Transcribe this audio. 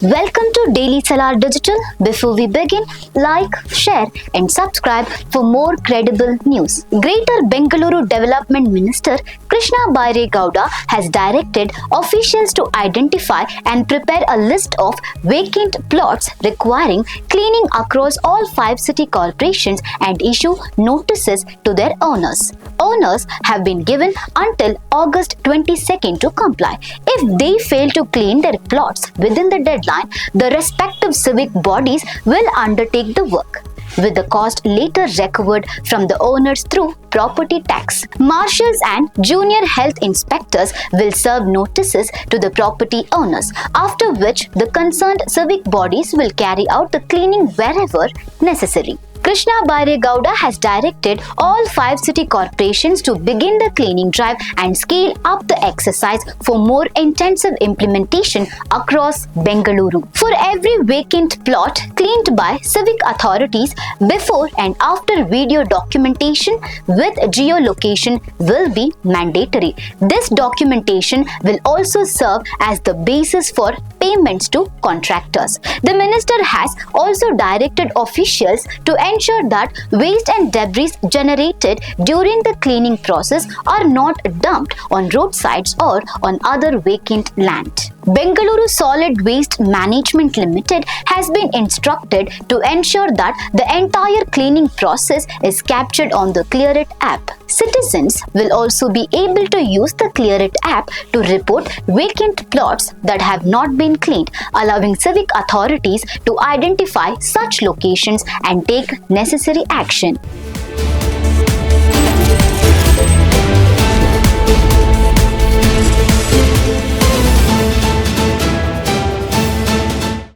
Welcome to Daily Salar Digital. Before we begin, like, share and subscribe for more credible news. Greater Bengaluru Development Minister Krishna Byre Gowda has directed officials to identify and prepare a list of vacant plots requiring cleaning across all 5 city corporations and issue notices to their owners. Owners have been given until August 22nd to comply. If they fail to clean their plots within the deadline, the respective civic bodies will undertake the work, with the cost later recovered from the owners through property tax. Marshals and junior health inspectors will serve notices to the property owners, after which the concerned civic bodies will carry out the cleaning wherever necessary. Krishna Byre Gowda has directed all 5 city corporations to begin the cleaning drive and scale up the exercise for more intensive implementation across Bengaluru. For every vacant plot cleaned by civic authorities, before and after video documentation with geolocation will be mandatory. This documentation will also serve as the basis for payments to contractors. The minister has also directed officials to ensure that waste and debris generated during the cleaning process are not dumped on roadsides or on other vacant land. Bengaluru Solid Waste Management Limited has been instructed to ensure that the entire cleaning process is captured on the Clear It app. Citizens will also be able to use the Clear It app to report vacant plots that have not been cleaned, allowing civic authorities to identify such locations and take necessary action.